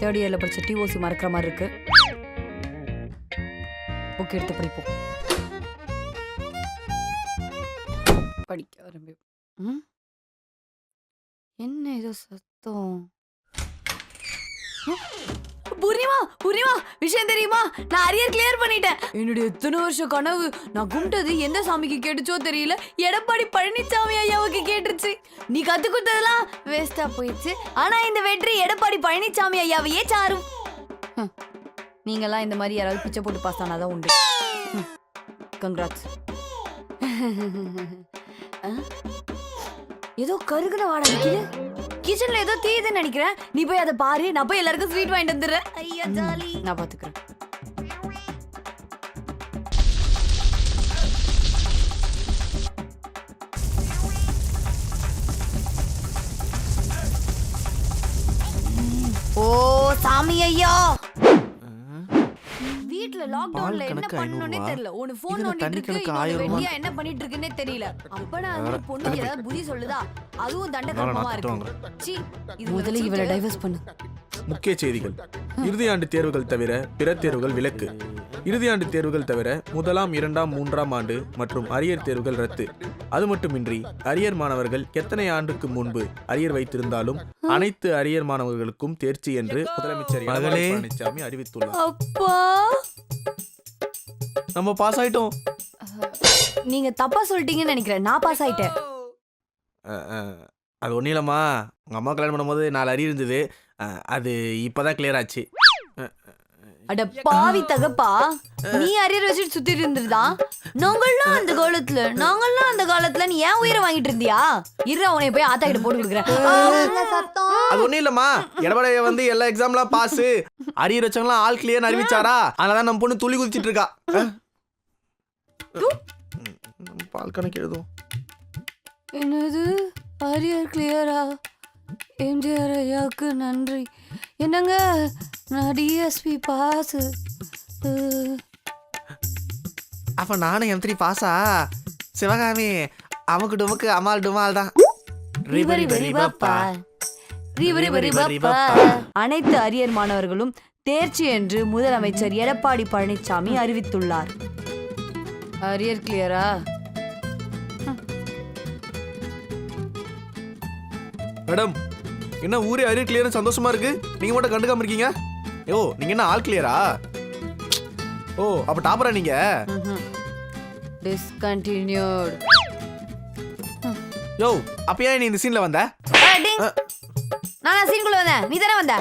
Third இயர்ல படிச்ச DOC மறக்கிற மாதிரி இருக்கு. புக் எடுத்து படிப்போம். படிக்க ஆரம்பி. என்ன ஏதோ சத்தம்? பூர்ணிமா, பூர்ணிமா, விஷயம் தெரியுமா? நான் அரியர் கிளியர் பண்ணிட்டேன். என்னுடைய எத்தனை வருஷம் கனவு நான் கும்பிட்டது எந்த சாமிக்கு கேட்டுச்சோ தெரியல, எடப்பாடி பழனிசாமி ஐயாவுக்கு கேட்டுருச்சு. நீ கத்து கொடுத்ததெல்லாம் வேஸ்டா போயிடுச்சு. ஆனா இந்த வெற்றி எடப்பாடி பழனிசாமி ஐயாவையே சாரும். நீங்கெல்லாம் இந்த மாதிரி யாராவது பிச்சை போட்டு பாஸ் ஆனாதான் உண்டு. கங்க்ராட்ஸ். ஏதோ கருகுன வாடை நிக்குது. கிச்சன்ல ஏதோ தீயுதுன்னு நினைக்கிறேன். நீ போய் அதை பாரு, நான் போய் எல்லாருக்கும் ஸ்வீட் வாங்கிட்டு வந்துடுறேன். ஐயா ஜாலி. நான் பாத்துக்கிறேன். ஓ சாமி ஐயா, வீட்ல லாக்டவுன்ல என்ன பண்ணனும்னே தெரியல. ஒரு போன் நோண்டிட்டு இருக்கு, இன்னொரு வெட்டியா என்ன பண்ணிட்டு இருக்குன்னே தெரியல. அப்பனா அந்த பொண்ணு ஏதாவது புதி சொல்லுதா? அதுவும் தண்டகரமா இருக்கு. சீ, இது முதல்ல இவளை டைவர்ஸ் பண்ணு. முக்கிய செய்திகள். இறுதியாண்டு தேர்வுகள் தவிர பிற தேர்வுகள் விலக்கு. இறுதியாண்டு தேர்வுகள் தவிர முதலாம், இரண்டாம், மூன்றாம் ஆண்டு மற்றும் அரியர் தேர்வுகள் ரத்து. அது மட்டுமின்றி அரியர் மாணவர்கள் எத்தனை ஆண்டுக்கு முன்பு அரியர் வைத்திருந்தாலும் அனைத்து அரியர் மாணவர்களுக்கும் தேர்ச்சி என்று முதலமைச்சர் எடப்பாடி பழனிசாமி அறிவித்துள்ளார். அப்பா, நம்ம பாஸ் ஆயிட்டோம். நீங்க தப்பா சொல்லிட்டீங்கன்னு நினைக்கிறேன். நான் பாஸ் ஆயிட்டேன். அது ஒன்றும் இல்லைம்மா, உங்கள் அம்மா கல்யாணம் பண்ணும்போது 4 அரியர் இருந்தது. அது இப்போதான் கிளியர் ஆச்சு. அட பாவி தகப்பா, நீ அரியர் வச்சுட்டு சுத்திட்டு இருந்திருதா? நாங்கெல்லாம் அந்த காலத்துல நீ ஏன் உயிரை வாங்கிட்டு இருந்தியா? இரு, அவனை போய் ஆத்தா கிட்ட போட்டு கொடுக்குறேன். அது ஒன்றும் இல்லைம்மா, எடப்பாடி வந்து எல்லா எக்ஸாம்லாம் பாஸ், அரியர் வச்சவங்களாம் ஆல் கிளியர்னு அறிவிச்சாரா? அதனால நம்ம பொண்ணு துளி குதிச்சிட்டு இருக்கா. பால் கணக்கு எழுதும். என்னது அரியர் கிளியரா? எம்ஜிஆர் ஐயாவுக்கு நன்றி. என்னங்க, நான் டிஎஸ்பி பாஸ். அப்ப நானும் M3 பாஸா? சிவகாமி அமுக்கு டுமுக்கு அமால் டுமால் தான். அனைத்து அரியர் மாணவர்களும் தேர்ச்சி என்று முதலமைச்சர் எடப்பாடி பழனிசாமி அறிவித்துள்ளார். அரியர் கிளியரா? மேடம், என்ன ஊரே அரியர் கிளியர் சந்தோஷமா இருக்கு, நீங்க மட்டும் கண்டுக்காம இருக்கீங்க? யோ, நீங்க என்ன ஆல் கிளியரா? ஓ, அப்ப டாப்பரா நீங்க? டிஸ்கண்டினியூட். யோ, அப்ப ஏன் நீ இந்த சீன்ல வந்த? நான் சீன்குள்ள வந்தேன், நீ தானே வந்த?